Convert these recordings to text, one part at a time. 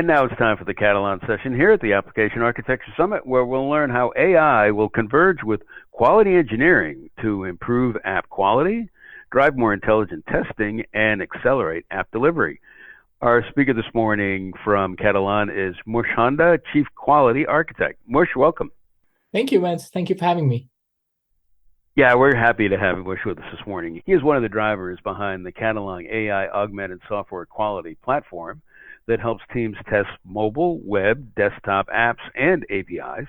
And now it's time for the Katalon session here at the Application Architecture Summit, where we'll learn how AI will converge with quality engineering to improve app quality, drive more intelligent testing, and accelerate app delivery. Our speaker this morning from Katalon is Mush Honda, Chief Quality Architect. Mush, welcome. Thank you, Vince. Thank you for having me. Yeah, we're happy to have Mush with us this morning. He is one of the drivers behind the Katalon AI Augmented Software Quality Platform that helps teams test mobile, web, desktop apps, and APIs.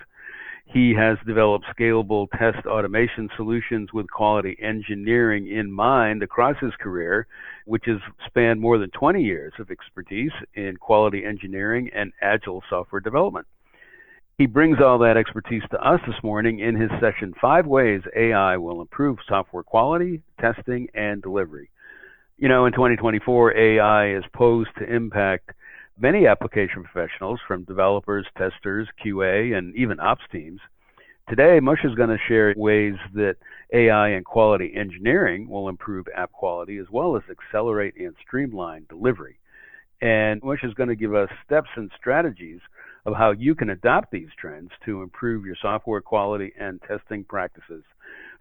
He has developed scalable test automation solutions with quality engineering in mind across his career, which has spanned more than 20 years of expertise in quality engineering and agile software development. He brings all that expertise to us this morning in his session, 5 Ways AI Will Improve Software Quality, Testing, and Delivery. You know, in 2024, AI is posed to impact many application professionals, from developers, testers, QA, and even ops teams. Today, Mush is going to share ways that AI and quality engineering will improve app quality as well as accelerate and streamline delivery. And Mush is going to give us steps and strategies of how you can adopt these trends to improve your software quality and testing practices.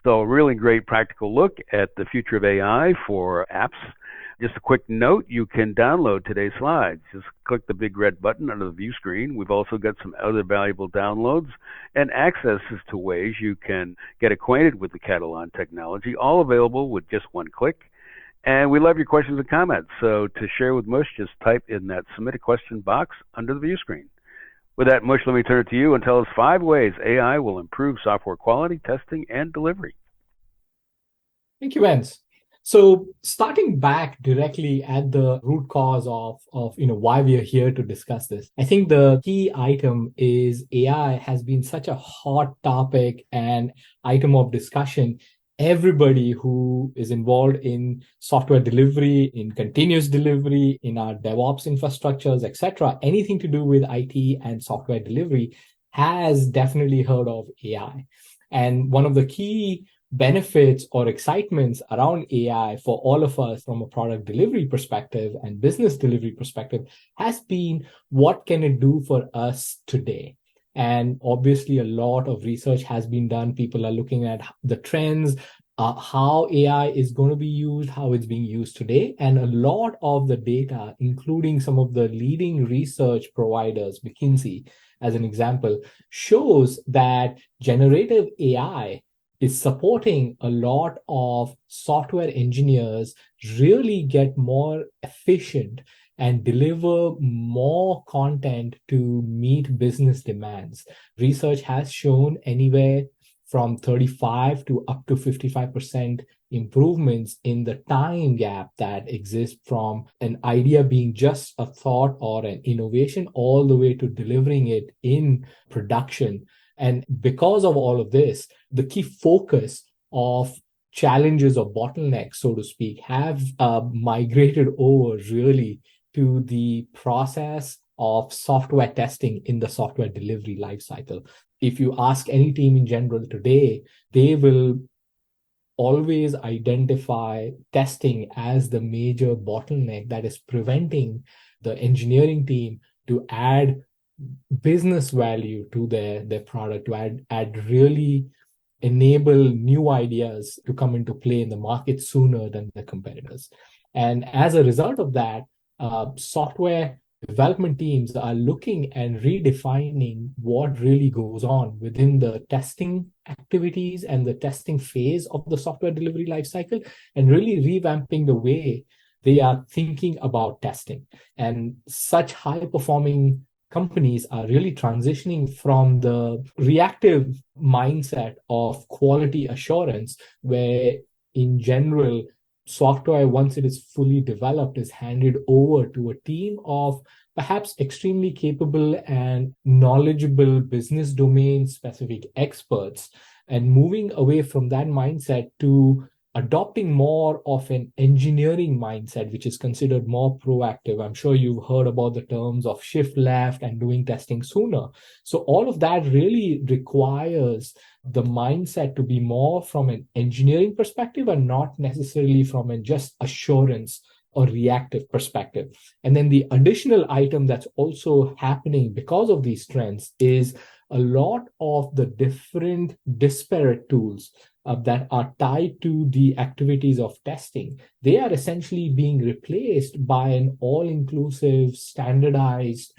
So a really great practical look at the future of AI for apps. Just a quick note, you can download today's slides. Just click the big red button under the view screen. We've also got some other valuable downloads and access to ways you can get acquainted with the Katalon technology, all available with just one click. And we love your questions and comments. So to share with Mush, just type in that submit a question box under the view screen. With that, Mush, let me turn it to you and tell us 5 ways AI will improve software quality, testing, and delivery. Thank you, Vince. So starting back directly at the root cause of why we are here to discuss this, I think the key item is AI has been such a hot topic and item of discussion. Everybody who is involved in software delivery, in continuous delivery, in our DevOps infrastructures, etc., anything to do with IT and software delivery has definitely heard of AI. And one of the key benefits or excitements around AI for all of us from a product delivery perspective and business delivery perspective has been, what can it do for us today? And obviously, a lot of research has been done. People are looking at the trends, how AI is going to be used, how it's being used today. And a lot of the data, including some of the leading research providers, McKinsey, as an example, shows that generative AI is supporting a lot of software engineers really get more efficient and deliver more content to meet business demands. Research has shown anywhere from 35 to up to 55% improvements in the time gap that exists from an idea being just a thought or an innovation all the way to delivering it in production. And because of all of this, the key focus of challenges or bottlenecks, so to speak, have migrated over really to the process of software testing in the software delivery lifecycle. If you ask any team in general today, they will always identify testing as the major bottleneck that is preventing the engineering team to add business value to their product, to add really enable new ideas to come into play in the market sooner than the competitors. And as a result of that, software development teams are looking and redefining what really goes on within the testing activities and the testing phase of the software delivery lifecycle, and really revamping the way they are thinking about testing. And such high-performing companies are really transitioning from the reactive mindset of quality assurance, where in general, software, once it is fully developed, is handed over to a team of perhaps extremely capable and knowledgeable business domain specific experts, and moving away from that mindset to adopting more of an engineering mindset, which is considered more proactive. I'm sure you've heard about the terms of shift left and doing testing sooner. So all of that really requires the mindset to be more from an engineering perspective and not necessarily from a just assurance or reactive perspective. And then the additional item that's also happening because of these trends is a lot of the different disparate tools that are tied to the activities of testing. They are essentially being replaced by an all-inclusive, standardized,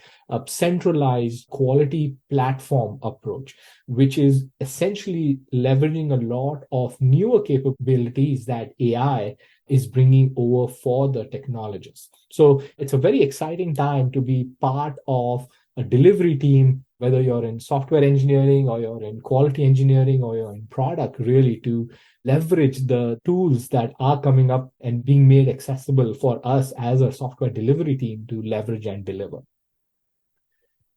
centralized quality platform approach, which is essentially leveraging a lot of newer capabilities that AI is bringing over for the technologists. So it's a very exciting time to be part of a delivery team, whether you're in software engineering or you're in quality engineering or you're in product, really to leverage the tools that are coming up and being made accessible for us as a software delivery team to leverage and deliver.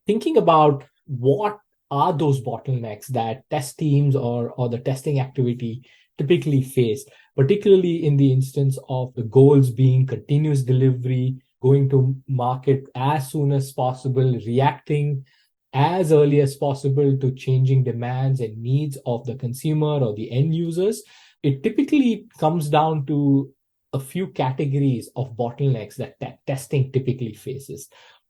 Thinking about what are those bottlenecks that test teams or the testing activity typically face, particularly in the instance of the goals being continuous delivery, going to market as soon as possible, reacting as early as possible to changing demands and needs of the consumer or the end users. It typically comes down to a few categories of bottlenecks that testing typically faces.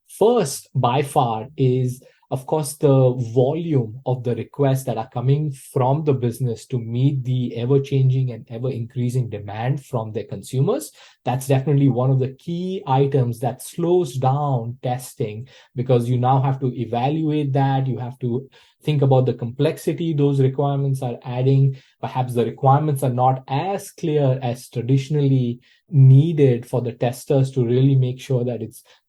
First, by far, is of course the volume of the requests that are coming from the business to meet the ever changing and ever increasing demand from their consumers. That's definitely one of the key items that slows down testing, because you now have to evaluate that. You have to think about the complexity those requirements are adding. Perhaps the requirements are not as clear as traditionally needed for the testers to really make sure that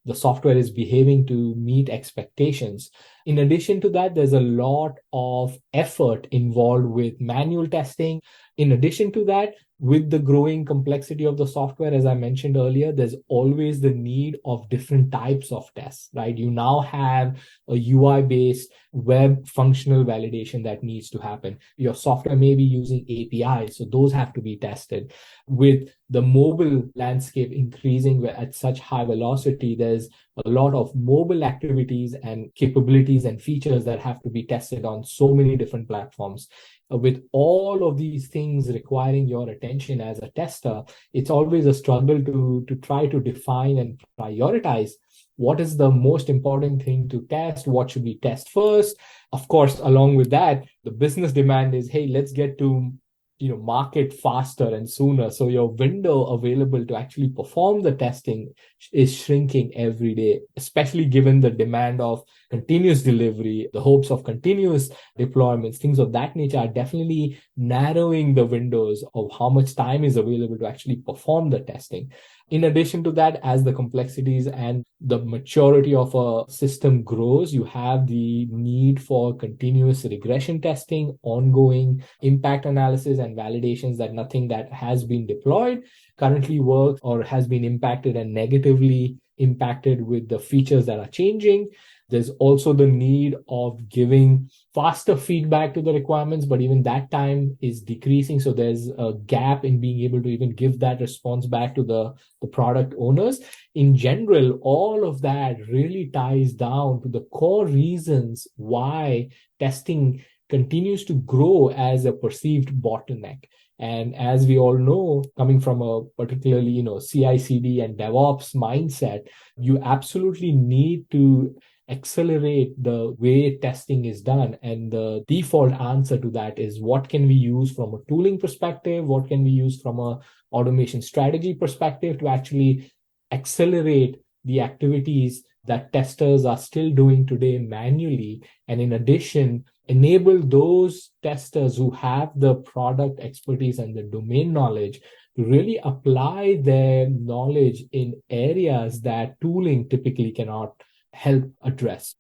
the software is behaving to meet expectations. In addition to that, there's a lot of effort involved with manual testing. In addition to that, with the growing complexity of the software, as I mentioned earlier, there's always the need of different types of tests, right? You now have a UI-based web functional validation that needs to happen. Your software may be using APIs, so those have to be tested. With the mobile landscape increasing at such high velocity, there's a lot of mobile activities and capabilities and features that have to be tested on so many different platforms. With all of these things requiring your attention as a tester, it's always a struggle to try to define and prioritize what is the most important thing to test, what should we test first. Of course, along with that, the business demand is, hey, let's get to market faster and sooner. So your window available to actually perform the testing is shrinking every day, especially given the demand of continuous delivery, the hopes of continuous deployments, things of that nature are definitely narrowing the windows of how much time is available to actually perform the testing. In addition to that, as the complexities and the maturity of a system grows, you have the need for continuous regression testing, ongoing impact analysis and validations that nothing that has been deployed currently works or has been impacted and negatively impacted with the features that are changing. There's also the need of giving faster feedback to the requirements, but even that time is decreasing. So there's a gap in being able to even give that response back to the product owners. In general, all of that really ties down to the core reasons why testing continues to grow as a perceived bottleneck. And as we all know, coming from a particularly, CI/CD and DevOps mindset, you absolutely need to accelerate the way testing is done. And the default answer to that is, what can we use from a tooling perspective? What can we use from a automation strategy perspective to actually accelerate the activities that testers are still doing today manually? And in addition, enable those testers who have the product expertise and the domain knowledge to really apply their knowledge in areas that tooling typically cannot help address.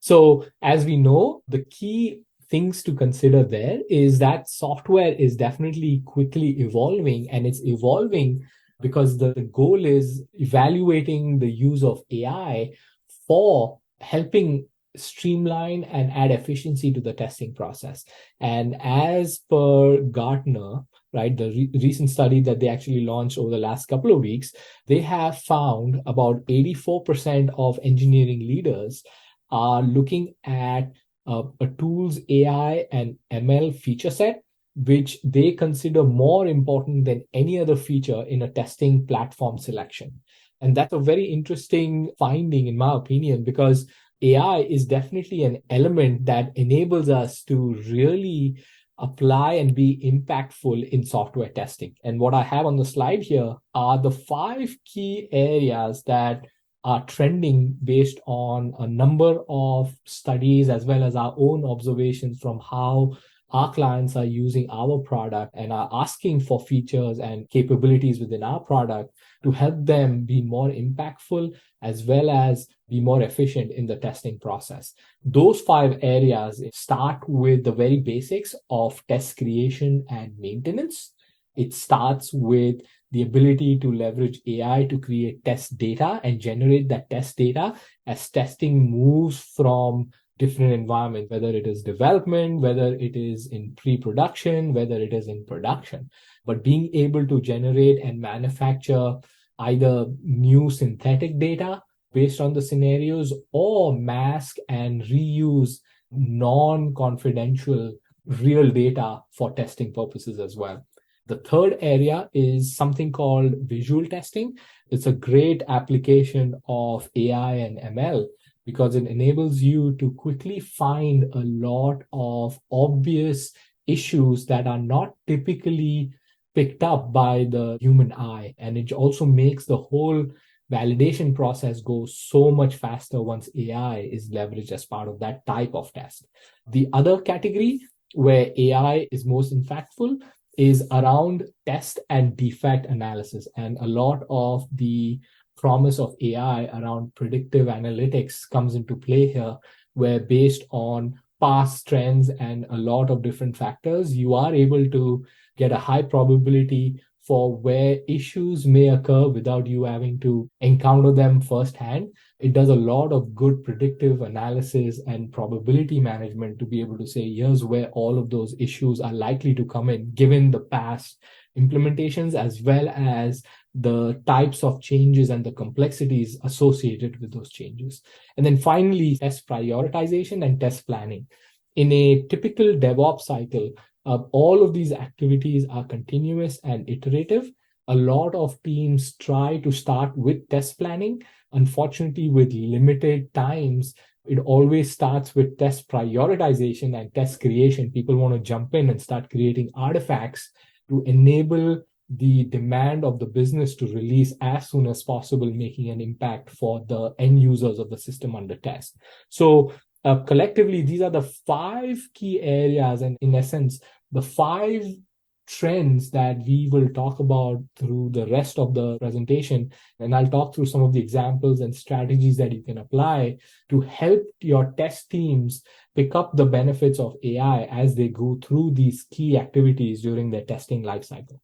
So as we know, the key things to consider there is that software is definitely quickly evolving, and it's evolving because the goal is evaluating the use of AI for helping streamline and add efficiency to the testing process. And as per Gartner, right, the recent study that they actually launched over the last couple of weeks, they have found about 84% of engineering leaders are looking at a tool's AI and ML feature set which they consider more important than any other feature in a testing platform selection. And that's a very interesting finding, in my opinion, because AI is definitely an element that enables us to really apply and be impactful in software testing. And what I have on the slide here are the 5 key areas that are trending based on a number of studies as well as our own observations from how our clients are using our product and are asking for features and capabilities within our product to help them be more impactful as well as be more efficient in the testing process. Those 5 areas start with the very basics of test creation and maintenance. It starts with the ability to leverage AI to create test data and generate that test data as testing moves from different environments, whether it is development, whether it is in pre-production, whether it is in production. But being able to generate and manufacture either new synthetic data based on the scenarios or mask and reuse non-confidential real data for testing purposes as well. The third area is something called visual testing. It's a great application of AI and ML because it enables you to quickly find a lot of obvious issues that are not typically picked up by the human eye. And it also makes the whole validation process go so much faster once AI is leveraged as part of that type of test. The other category where AI is most impactful is around test and defect analysis. And a lot of the promise of AI around predictive analytics comes into play here, where based on past trends and a lot of different factors, you are able to get a high probability for where issues may occur without you having to encounter them firsthand. It does a lot of good predictive analysis and probability management to be able to say, here's where all of those issues are likely to come in, given the past implementations, as well as the types of changes and the complexities associated with those changes. And then finally, test prioritization and test planning. In a typical DevOps cycle, all of these activities are continuous and iterative. A lot of teams try to start with test planning. Unfortunately, with limited times, it always starts with test prioritization and test creation. People want to jump in and start creating artifacts to enable the demand of the business to release as soon as possible, making an impact for the end users of the system under test. So collectively, these are the 5 key areas, and in essence, the 5 trends that we will talk about through the rest of the presentation. And I'll talk through some of the examples and strategies that you can apply to help your test teams pick up the benefits of AI as they go through these key activities during their testing lifecycle.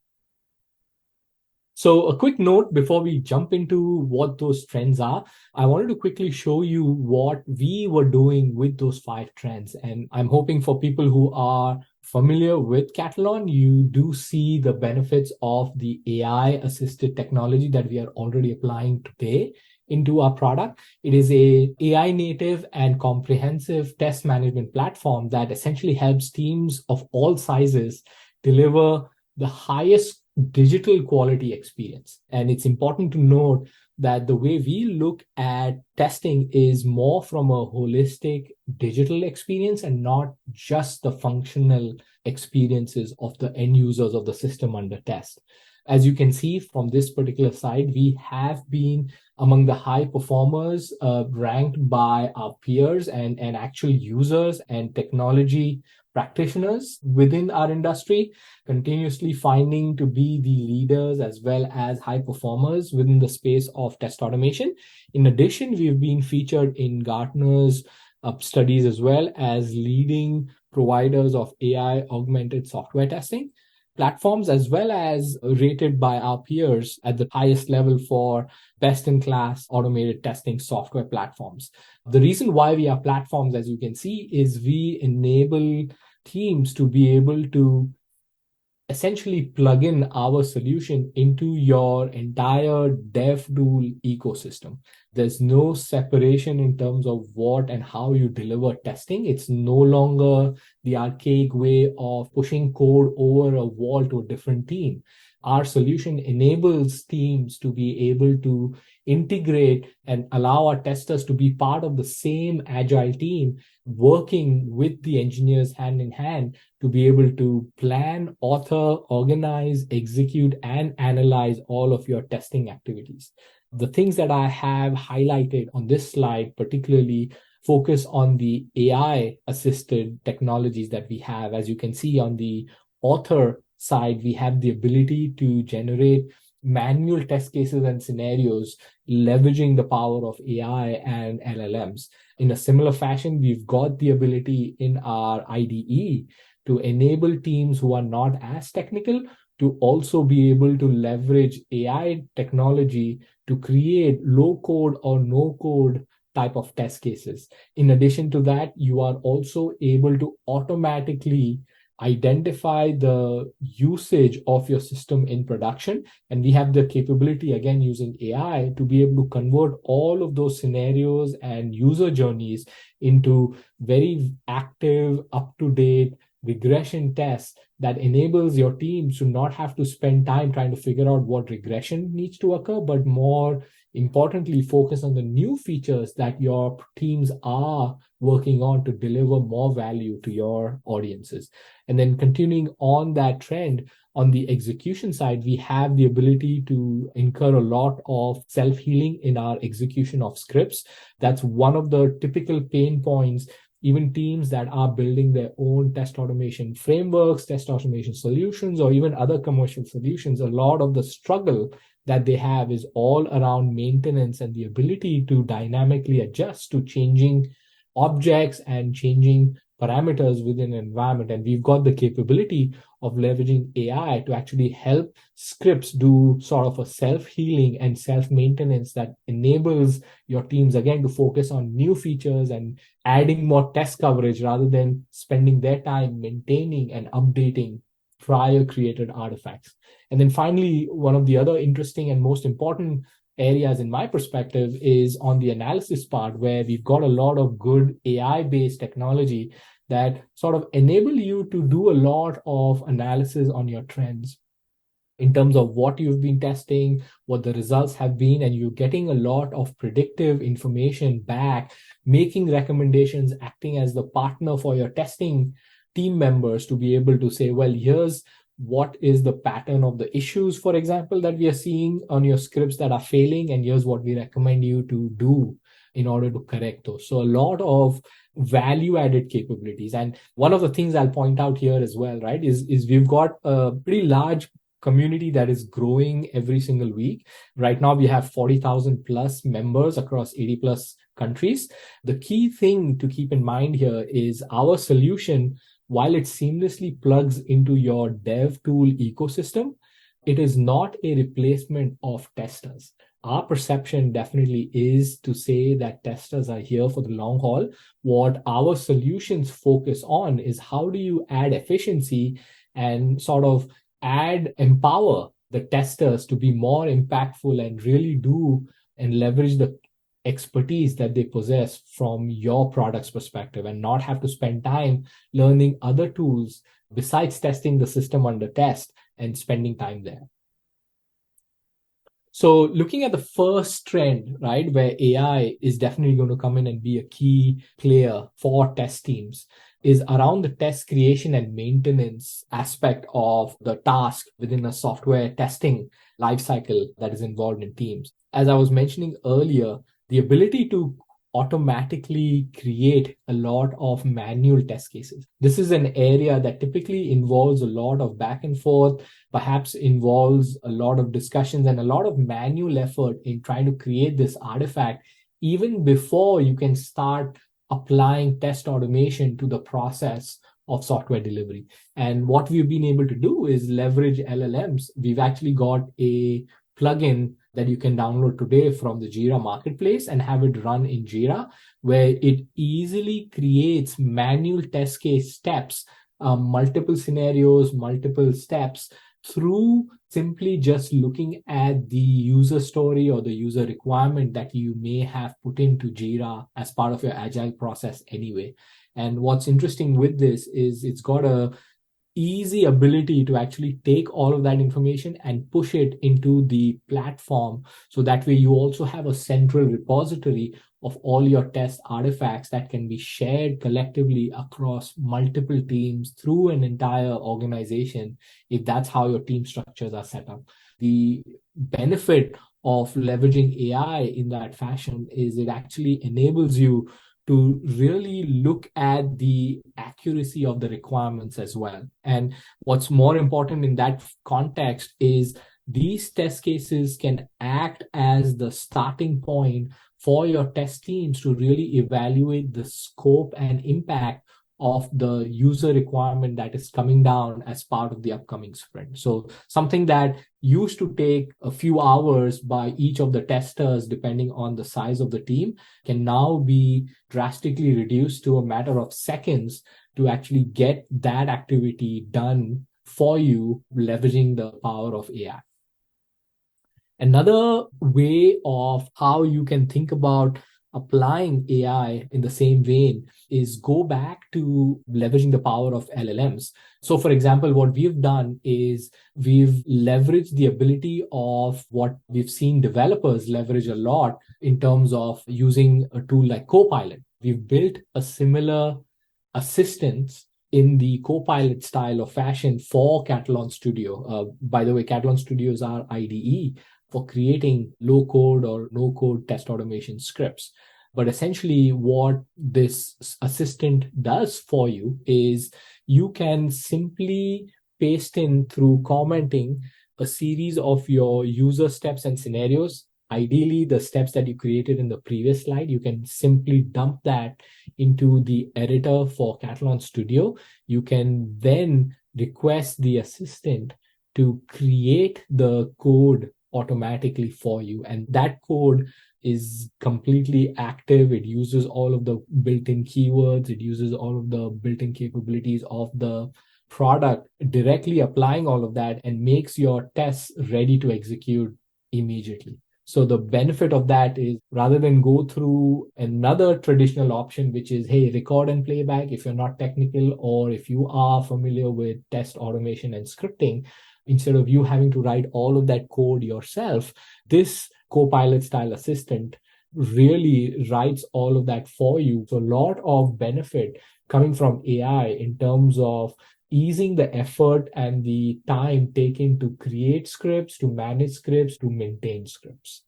So a quick note before we jump into what those trends are, I wanted to quickly show you what we were doing with those 5 trends. And I'm hoping for people who are familiar with Katalon, you do see the benefits of the AI-assisted technology that we are already applying today into our product. It is a AI native and comprehensive test management platform that essentially helps teams of all sizes deliver the highest digital quality experience. And it's important to note that the way we look at testing is more from a holistic digital experience and not just the functional experiences of the end users of the system under test. As you can see from this particular side, we have been among the high performers ranked by our peers and actual users and technology practitioners within our industry, continuously finding to be the leaders as well as high performers within the space of test automation. In addition, we've been featured in Gartner's studies as well as leading providers of AI augmented software testing platforms, as well as rated by our peers at the highest level for best-in-class automated testing software platforms. The reason why we are platforms, as you can see, is we enable teams to be able to essentially plug in our solution into your entire dev tool ecosystem. There's no separation in terms of what and how you deliver testing. It's no longer the archaic way of pushing code over a wall to a different team. Our solution enables teams to be able to integrate and allow our testers to be part of the same agile team, working with the engineers hand in hand to be able to plan, author, organize, execute, and analyze all of your testing activities. The things that I have highlighted on this slide particularly focus on the AI assisted technologies that we have. As you can see on the author side, we have the ability to generate manual test cases and scenarios leveraging the power of AI and LLMs. In a similar fashion, we've got the ability in our IDE to enable teams who are not as technical to also be able to leverage AI technology to create low code or no code type of test cases. In addition to that, you are also able to automatically identify the usage of your system in production. And we have the capability, again, using AI to be able to convert all of those scenarios and user journeys into very active, up-to-date regression tests that enables your teams to not have to spend time trying to figure out what regression needs to occur, but more importantly, focus on the new features that your teams are working on to deliver more value to your audiences. And then continuing on that trend, on the execution side, we have the ability to incur a lot of self-healing in our execution of scripts. That's one of the typical pain points. Even teams that are building their own test automation frameworks, test automation solutions, or even other commercial solutions, a lot of the struggle that they have is all around maintenance and the ability to dynamically adjust to changing objects and changing parameters within an environment. And we've got the capability of leveraging AI to actually help scripts do sort of a self-healing and self-maintenance that enables your teams, again, to focus on new features and adding more test coverage rather than spending their time maintaining and updating prior created artifacts. And then finally, one of the other interesting and most important areas in my perspective is on the analysis part, where we've got a lot of good AI-based technology that sort of enable you to do a lot of analysis on your trends in terms of what you've been testing, what the results have been, and you're getting a lot of predictive information back, making recommendations, acting as the partner for your testing team members to be able to say, well, here's what is the pattern of the issues, for example, that we are seeing on your scripts that are failing, and here's what we recommend you to do in order to correct those. So a lot of value added capabilities. And one of the things I'll point out here as well, right, is we've got a pretty large community that is growing every single week. Right now, we have 40,000 plus members across 80 plus countries. The key thing to keep in mind here is our solution, while it seamlessly plugs into your dev tool ecosystem, it is not a replacement of testers. Our perception definitely is to say that testers are here for the long haul. What our solutions focus on is how do you add efficiency and sort of empower the testers to be more impactful and really do and leverage the expertise that they possess from your product's perspective and not have to spend time learning other tools besides testing the system under test and spending time there. So looking at the first trend, right, where AI is definitely going to come in and be a key player for test teams, is around the test creation and maintenance aspect of the task within a software testing lifecycle that is involved in teams. As I was mentioning earlier, the ability to automatically create a lot of manual test cases. This is an area that typically involves a lot of back and forth, perhaps involves a lot of discussions and a lot of manual effort in trying to create this artifact, even before you can start applying test automation to the process of software delivery. And what we've been able to do is leverage LLMs. We've actually got a plugin that you can download today from the Jira marketplace and have it run in Jira, where it easily creates manual test case steps multiple scenarios, multiple steps through simply just looking at the user story or the user requirement that you may have put into Jira as part of your agile process anyway. And what's interesting with this is it's got a easy ability to actually take all of that information and push it into the platform. So that way you also have a central repository of all your test artifacts that can be shared collectively across multiple teams through an entire organization, if that's how your team structures are set up. The benefit of leveraging AI in that fashion is it actually enables you to really look at the accuracy of the requirements as well. And what's more important in that context is these test cases can act as the starting point for your test teams to really evaluate the scope and impact of the user requirement that is coming down as part of the upcoming sprint. So something that used to take a few hours by each of the testers, depending on the size of the team, can now be drastically reduced to a matter of seconds to actually get that activity done for you, leveraging the power of AI. Another way of how you can think about applying AI in the same vein is go back to leveraging the power of LLMs. So, for example, what we've done is we've leveraged the ability of what we've seen developers leverage a lot in terms of using a tool like Copilot. We've built a similar assistance in the Copilot style of fashion for Katalon Studio. By the way, Katalon Studio is our IDE for creating low code or no code test automation scripts. But essentially, what this assistant does for you is you can simply paste in through commenting a series of your user steps and scenarios. Ideally, the steps that you created in the previous slide, you can simply dump that into the editor for Katalon Studio. You can then request the assistant to create the code automatically for you. And that code is completely active. It uses all of the built-in keywords. It uses all of the built-in capabilities of the product, directly applying all of that and makes your tests ready to execute immediately. So the benefit of that is rather than go through another traditional option, which is, hey, record and playback, if you're not technical or if you are familiar with test automation and scripting, instead of you having to write all of that code yourself, this Copilot style assistant really writes all of that for you. So a lot of benefit coming from AI in terms of easing the effort and the time taken to create scripts, to manage scripts, to maintain scripts.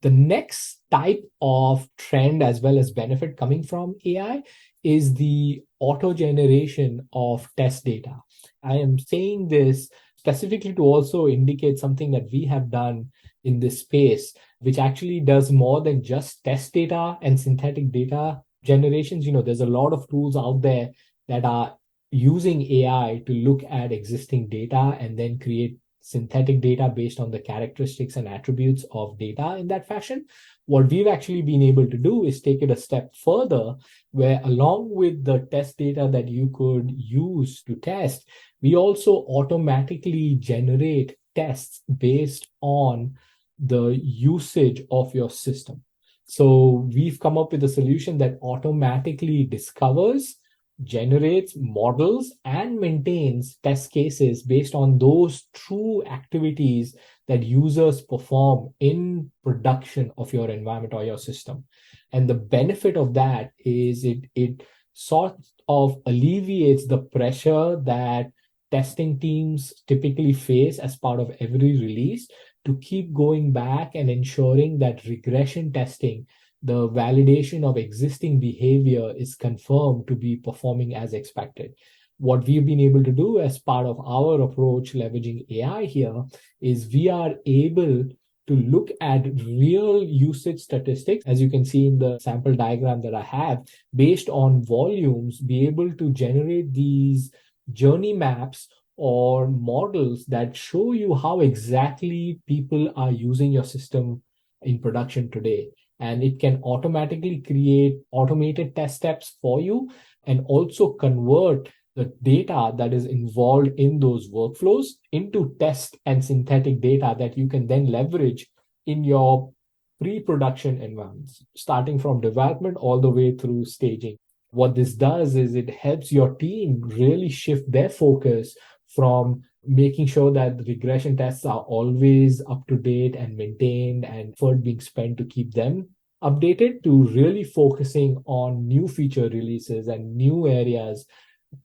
The next type of trend as well as benefit coming from AI is the auto generation of test data. I am saying this specifically to also indicate something that we have done in this space, which actually does more than just test data and synthetic data generations. There's a lot of tools out there that are using AI to look at existing data and then create synthetic data based on the characteristics and attributes of data in that fashion. What we've actually been able to do is take it a step further, where along with the test data that you could use to test, we also automatically generate tests based on the usage of your system. So we've come up with a solution that automatically discovers, generates, models, and maintains test cases based on those true activities that users perform in production of your environment or your system. And the benefit of that is it sort of alleviates the pressure that testing teams typically face as part of every release to keep going back and ensuring that regression testing, the validation of existing behavior, is confirmed to be performing as expected. What we've been able to do as part of our approach leveraging AI here is we are able to look at real usage statistics, as you can see in the sample diagram that I have, based on volumes, be able to generate these journey maps or models that show you how exactly people are using your system in production today. And it can automatically create automated test steps for you and also convert the data that is involved in those workflows into test and synthetic data that you can then leverage in your pre-production environments, starting from development all the way through staging. What this does is it helps your team really shift their focus from making sure that the regression tests are always up to date and maintained and effort being spent to keep them updated, to really focusing on new feature releases and new areas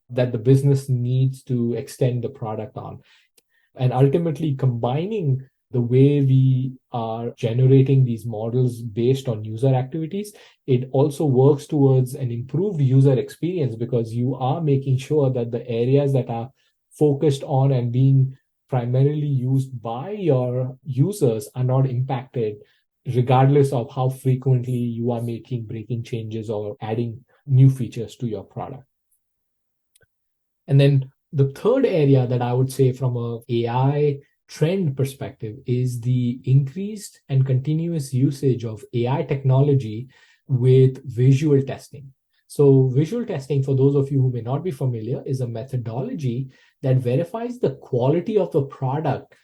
that the business needs to extend the product on. And ultimately combining the way we are generating these models based on user activities, it also works towards an improved user experience, because you are making sure that the areas that are focused on and being primarily used by your users are not impacted, regardless of how frequently you are making breaking changes or adding new features to your product. And then the third area that I would say from a AI trend perspective is the increased and continuous usage of AI technology with visual testing. So visual testing, for those of you who may not be familiar, is a methodology that verifies the quality of the product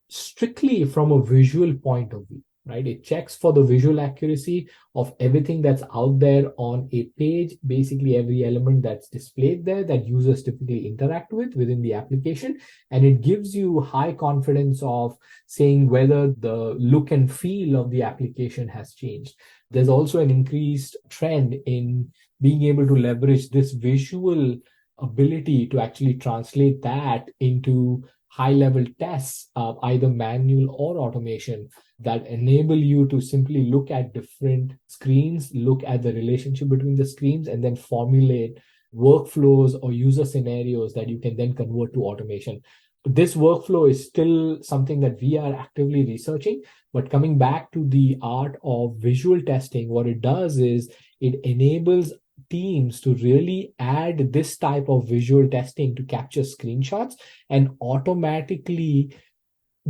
strictly from a visual point of view, right? It checks for the visual accuracy of everything that's out there on a page, basically every element that's displayed there that users typically interact with within the application. And it gives you high confidence of saying whether the look and feel of the application has changed. There's also an increased trend in being able to leverage this visual ability to actually translate that into high-level tests, either manual or automation, that enable you to simply look at different screens, look at the relationship between the screens, and then formulate workflows or user scenarios that you can then convert to automation. This workflow is still something that we are actively researching, but coming back to the art of visual testing, what it does is it enables teams to really add this type of visual testing to capture screenshots and automatically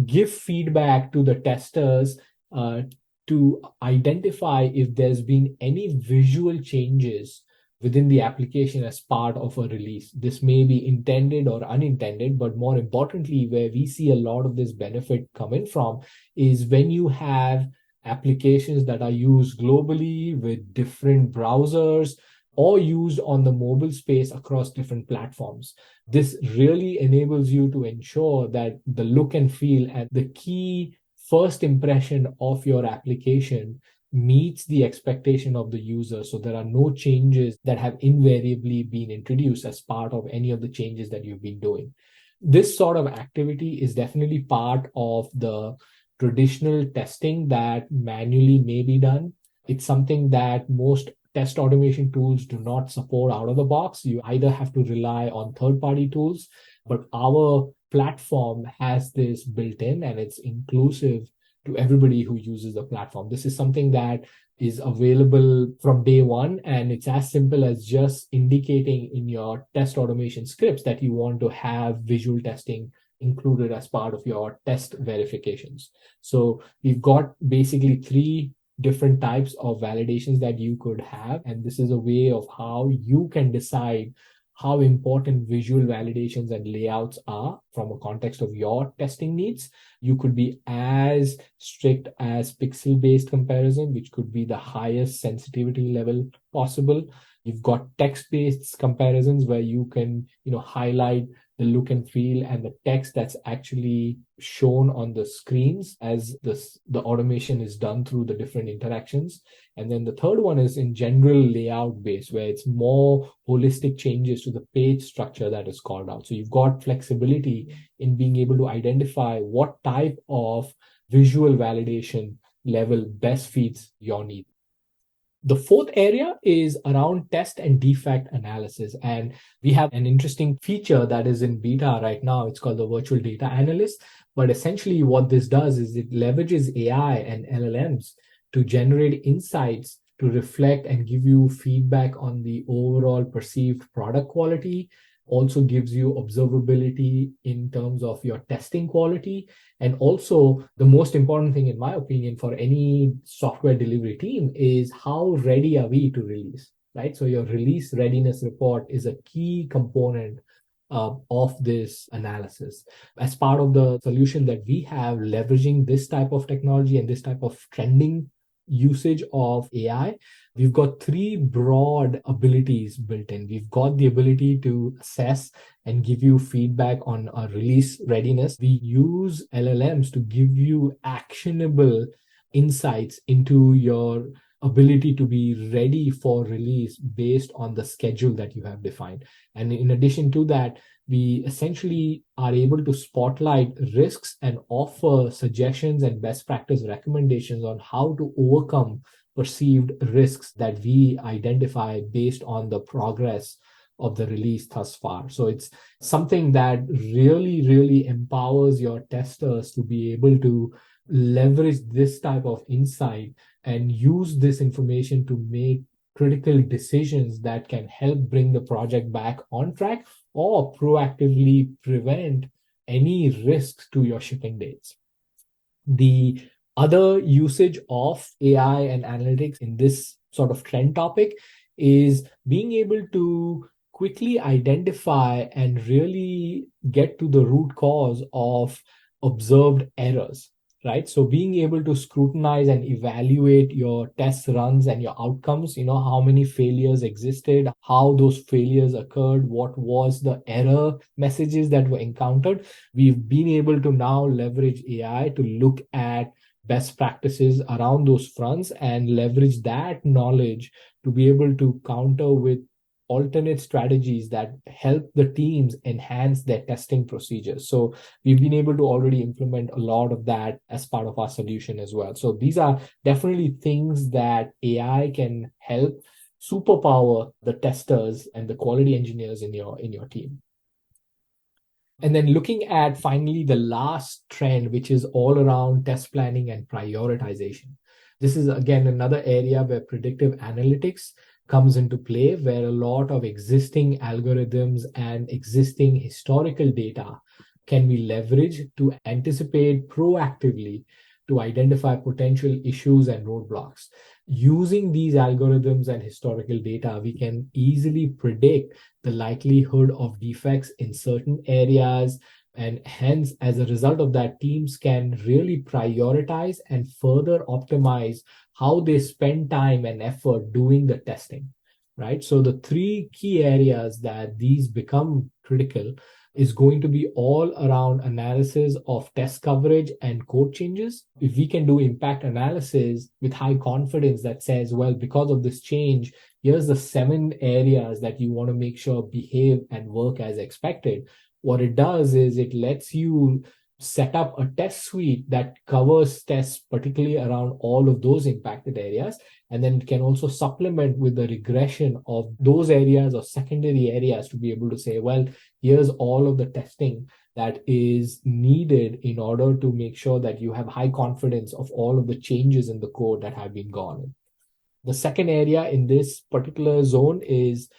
give feedback to the testers to identify if there's been any visual changes within the application as part of a release. This may be intended or unintended, but more importantly, where we see a lot of this benefit coming from is when you have applications that are used globally with different browsers or used on the mobile space across different platforms. This really enables you to ensure that the look and feel and the key first impression of your application meets the expectation of the user. So there are no changes that have invariably been introduced as part of any of the changes that you've been doing. This sort of activity is definitely part of the traditional testing that manually may be done. It's something that most test automation tools do not support out of the box. You either have to rely on third-party tools, but our platform has this built in and it's inclusive to everybody who uses the platform. This is something that is available from day one, and it's as simple as just indicating in your test automation scripts that you want to have visual testing included as part of your test verifications. So we've got basically three different types of validations that you could have. And this is a way of how you can decide how important visual validations and layouts are from a context of your testing needs. You could be as strict as pixel-based comparison, which could be the highest sensitivity level possible. You've got text-based comparisons where you can, highlight the look and feel and the text that's actually shown on the screens as the automation is done through the different interactions. And then the third one is in general layout based, where it's more holistic changes to the page structure that is called out. So you've got flexibility in being able to identify what type of visual validation level best fits your needs. The fourth area is around test and defect analysis. And we have an interesting feature that is in beta right now. It's called the virtual data analyst. But essentially what this does is it leverages AI and LLMs to generate insights to reflect and give you feedback on the overall perceived product quality, also gives you observability in terms of your testing quality. And also, the most important thing, in my opinion, for any software delivery team is how ready are we to release? right? So your release readiness report is a key component of this analysis. As part of the solution that we have, leveraging this type of technology and this type of trending usage of AI, we've got three broad abilities built in. We've got the ability to assess and give you feedback on our release readiness. We use LLMs to give you actionable insights into your ability to be ready for release based on the schedule that you have defined. And in addition to that, we essentially are able to spotlight risks and offer suggestions and best practice recommendations on how to overcome perceived risks that we identify based on the progress of the release thus far. So it's something that really, really empowers your testers to be able to leverage this type of insight and use this information to make critical decisions that can help bring the project back on track or proactively prevent any risks to your shipping dates. The other usage of AI and analytics in this sort of trend topic is being able to quickly identify and really get to the root cause of observed errors, right? So being able to scrutinize and evaluate your test runs and your outcomes, how many failures existed, how those failures occurred, what was the error messages that were encountered. We've been able to now leverage AI to look at best practices around those fronts and leverage that knowledge to be able to counter with alternate strategies that help the teams enhance their testing procedures. So we've been able to already implement a lot of that as part of our solution as well. So these are definitely things that AI can help superpower the testers and the quality engineers in your team. And then looking at finally the last trend, which is all around test planning and prioritization. This is again another area where predictive analytics comes into play, where a lot of existing algorithms and existing historical data can be leveraged to anticipate proactively to identify potential issues and roadblocks. Using these algorithms and historical data, we can easily predict the likelihood of defects in certain areas. And hence, as a result of that, teams can really prioritize and further optimize how they spend time and effort doing the testing, right? So the three key areas that these become critical is going to be all around analysis of test coverage and code changes. If we can do impact analysis with high confidence that says, well, because of this change, here's the 7 areas that you want to make sure behave and work as expected. What it does is it lets you set up a test suite that covers tests, particularly around all of those impacted areas. And then it can also supplement with the regression of those areas or secondary areas to be able to say, well, here's all of the testing that is needed in order to make sure that you have high confidence of all of the changes in the code that have been gone in. The second area in this particular zone is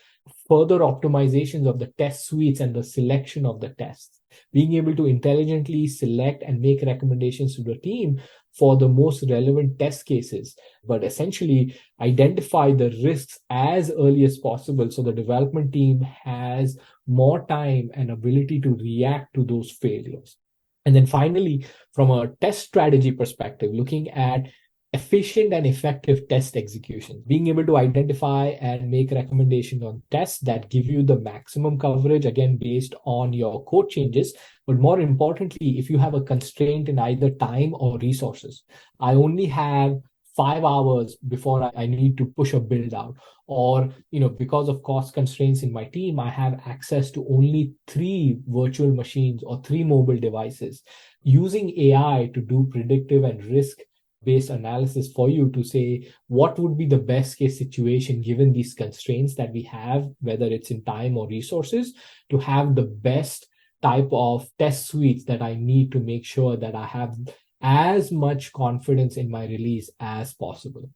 further optimizations of the test suites and the selection of the tests. Being able to intelligently select and make recommendations to the team for the most relevant test cases, but essentially identify the risks as early as possible so the development team has more time and ability to react to those failures. And then finally, from a test strategy perspective, looking at efficient and effective test execution, being able to identify and make recommendations on tests that give you the maximum coverage, again, based on your code changes. But more importantly, if you have a constraint in either time or resources, I only have 5 hours before I need to push a build out, or because of cost constraints in my team, I have access to only 3 virtual machines or 3 mobile devices. Using AI to do predictive and risk based analysis for you to say what would be the best case situation given these constraints that we have, whether it's in time or resources, to have the best type of test suites that I need to make sure that I have as much confidence in my release as possible.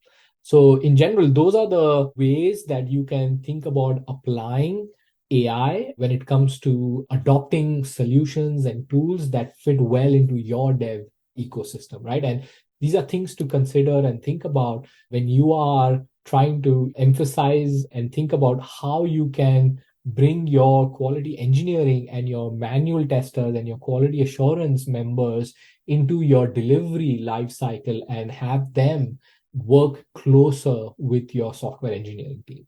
So in general, those are the ways that you can think about applying AI when it comes to adopting solutions and tools that fit well into your dev ecosystem, right? And these are things to consider and think about when you are trying to emphasize and think about how you can bring your quality engineering and your manual testers and your quality assurance members into your delivery life cycle and have them work closer with your software engineering teams.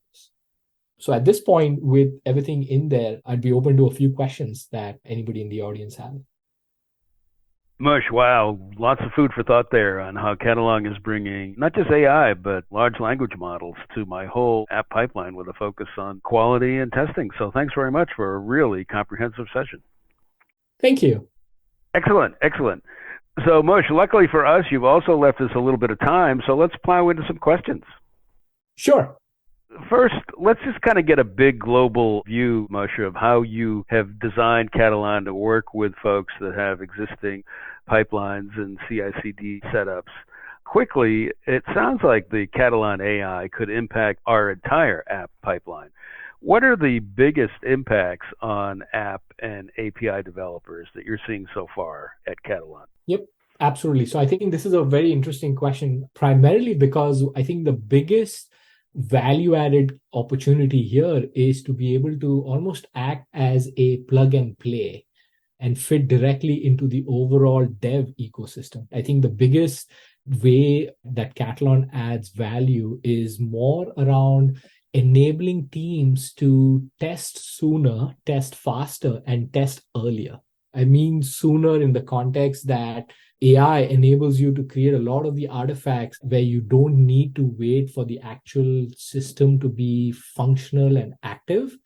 So at this point, with everything in there, I'd be open to a few questions that anybody in the audience has. Mush, wow, lots of food for thought there on how Katalon is bringing not just AI, but large language models to my whole app pipeline with a focus on quality and testing. So thanks very much for a really comprehensive session. Thank you. Excellent, excellent. So, Mush, luckily for us, you've also left us a little bit of time, so let's plow into some questions. Sure. First, let's just kind of get a big global view, Moshe, of how you have designed Katalon to work with folks that have existing pipelines and CI/CD setups. Quickly, it sounds like the Katalon AI could impact our entire app pipeline. What are the biggest impacts on app and API developers that you're seeing so far at Katalon? Yep, absolutely. So I think this is a very interesting question, primarily because I think the biggest value added opportunity here is to be able to almost act as a plug and play and fit directly into the overall dev ecosystem. I think the biggest way that Katalon adds value is more around enabling teams to test sooner, test faster, and test earlier. I mean, sooner in the context that AI enables you to create a lot of the artifacts where you don't need to wait for the actual system to be functional and active.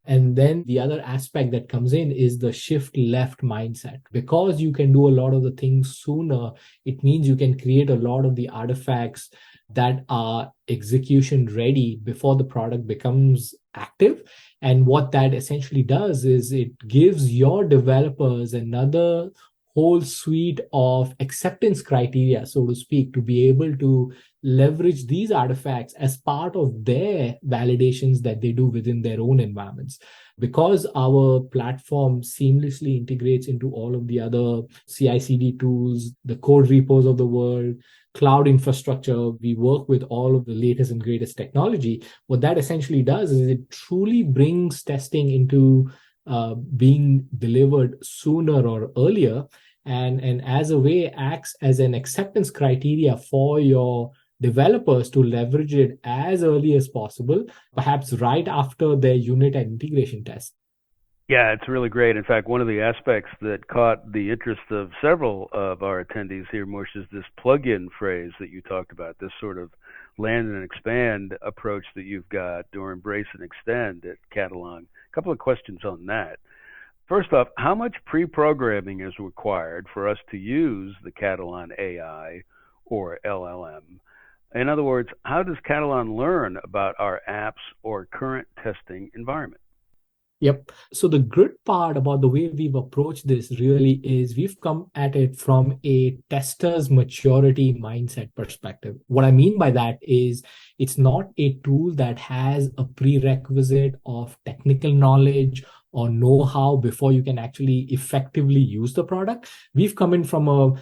And then the other aspect that comes in is the shift left mindset. Because you can do a lot of the things sooner, it means you can create a lot of the artifacts that are execution ready before the product becomes active. And what that essentially does is it gives your developers another whole suite of acceptance criteria, so to speak, to be able to leverage these artifacts as part of their validations that they do within their own environments. Because our platform seamlessly integrates into all of the other CI/CD tools, the code repos of the world, cloud infrastructure, we work with all of the latest and greatest technology. What that essentially does is it truly brings testing into being delivered sooner or earlier, and as a way acts as an acceptance criteria for your developers to leverage it as early as possible, perhaps right after their unit and integration test. Yeah, it's really great. In fact, one of the aspects that caught the interest of several of our attendees here, Mush, is this plug-in phrase that you talked about, this sort of land and expand approach that you've got, or embrace and extend at Katalon. A couple of questions on that. First off, how much pre-programming is required for us to use the Katalon AI or LLM? In other words, how does Katalon learn about our apps or current testing environment? Yep. So the good part about the way we've approached this really is we've come at it from a tester's maturity mindset perspective. What I mean by that is it's not a tool that has a prerequisite of technical knowledge or know-how before you can actually effectively use the product. We've come in from a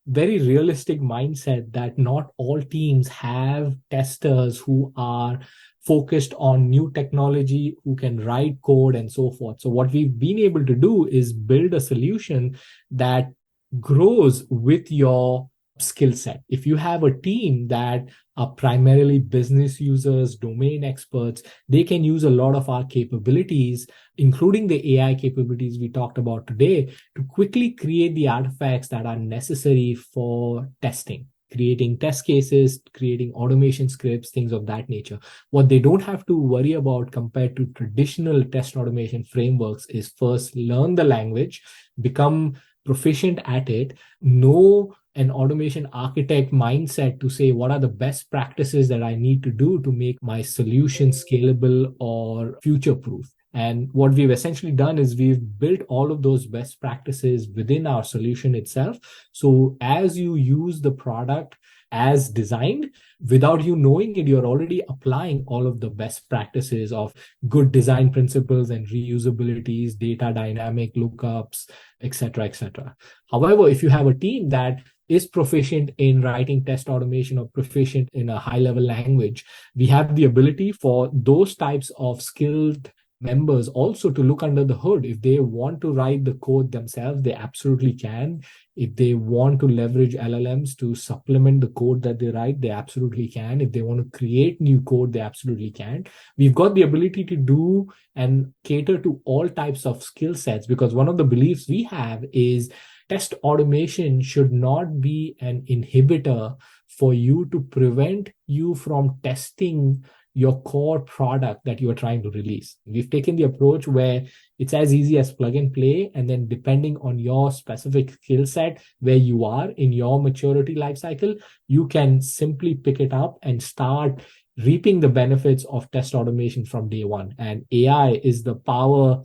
very realistic mindset that not all teams have testers who are focused on new technology, who can write code and so forth. So what we've been able to do is build a solution that grows with your skill set. If you have a team that are primarily business users, domain experts, they can use a lot of our capabilities, including the AI capabilities we talked about today, to quickly create the artifacts that are necessary for testing, creating test cases, creating automation scripts, things of that nature. What they don't have to worry about compared to traditional test automation frameworks is first learn the language, become proficient at it, know an automation architect mindset to say what are the best practices that I need to do to make my solution scalable or future proof. And what we've essentially done is we've built all of those best practices within our solution itself. So as you use the product as designed, without you knowing it, you're already applying all of the best practices of good design principles and reusabilities, data dynamic lookups, etc., etc. However, if you have a team that is proficient in writing test automation or proficient in a high level language, we have the ability for those types of skilled members also to look under the hood. If they want to write the code themselves, they absolutely can. If they want to leverage LLMs to supplement the code that they write, they absolutely can. If they want to create new code, they absolutely can. We've got the ability to do and cater to all types of skill sets, because one of the beliefs we have is test automation should not be an inhibitor for you to prevent you from testing your core product that you are trying to release. We've taken the approach where it's as easy as plug and play, and then depending on your specific skill set, where you are in your maturity life cycle, you can simply pick it up and start reaping the benefits of test automation from day one. And AI is the power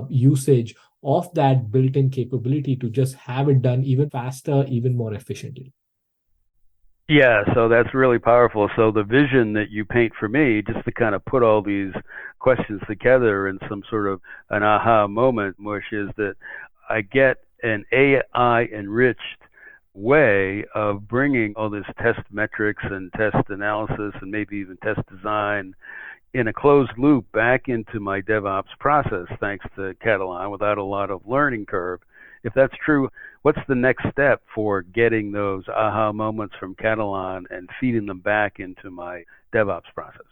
usage of that built-in capability to just have it done even faster, even more efficiently. Yeah, so that's really powerful. So the vision that you paint for me, just to kind of put all these questions together in some sort of an aha moment, Mush, is that I get an AI enriched way of bringing all this test metrics and test analysis and maybe even test design in a closed loop back into my DevOps process, thanks to Katalon, without a lot of learning curve. If that's true, what's the next step for getting those aha moments from Katalon and feeding them back into my DevOps process?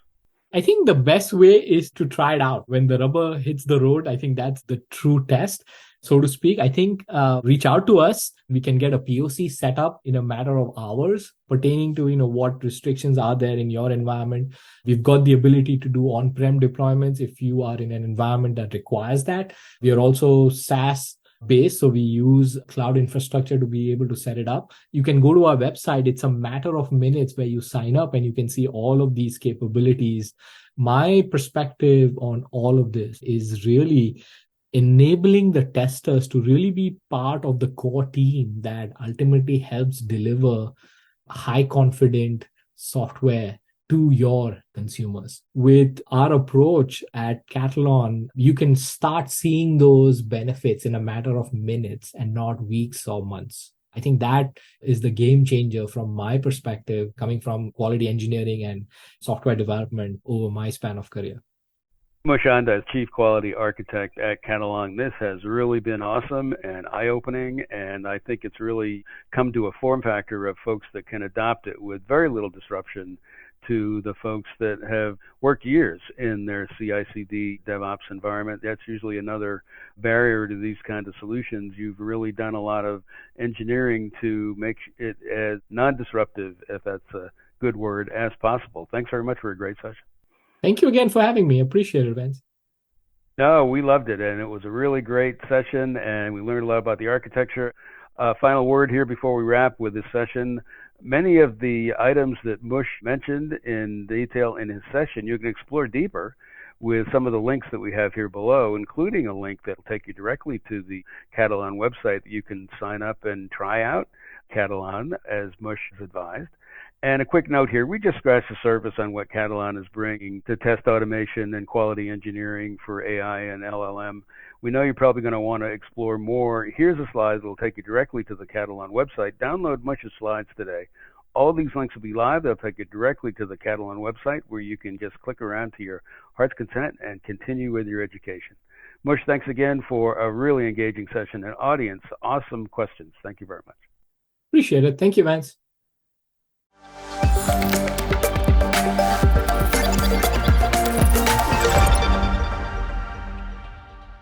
I think the best way is to try it out. When the rubber hits the road, I think that's the true test, so to speak. I think reach out to us. We can get a POC set up in a matter of hours pertaining to what restrictions are there in your environment. We've got the ability to do on-prem deployments if you are in an environment that requires that. We are also SaaS based, so we use cloud infrastructure to be able to set it up. You can go to our website. It's a matter of minutes where you sign up and you can see all of these capabilities. My perspective on all of this is really enabling the testers to really be part of the core team that ultimately helps deliver high confident software to your consumers. With our approach at Katalon, you can start seeing those benefits in a matter of minutes and not weeks or months. I think that is the game changer from my perspective, coming from quality engineering and software development over my span of career. Mushanda, Chief Quality Architect at Katalon. This has really been awesome and eye-opening, and I think it's really come to a form factor of folks that can adopt it with very little disruption to the folks that have worked years in their CI/CD DevOps environment. That's usually another barrier to these kinds of solutions. You've really done a lot of engineering to make it as non-disruptive, if that's a good word, as possible. Thanks very much for a great session. Thank you again for having me. Appreciate it, Vince. No, we loved it, and it was a really great session, and we learned a lot about the architecture. Final word here before we wrap with this session. Many of the items that Mush mentioned in detail in his session, you can explore deeper with some of the links that we have here below, including a link that will take you directly to the Katalon website that you can sign up and try out Katalon, as Mush has advised. And a quick note here, we just scratched the surface on what Katalon is bringing to test automation and quality engineering for AI and LLM. We know you're probably going to want to explore more. Here's a slide that will take you directly to the Katalon website. Download Mush's slides today. All these links will be live. They'll take you directly to the Katalon website, where you can just click around to your heart's content and continue with your education. Mush, thanks again for a really engaging session. And audience, awesome questions. Thank you very much. Appreciate it. Thank you, Vance.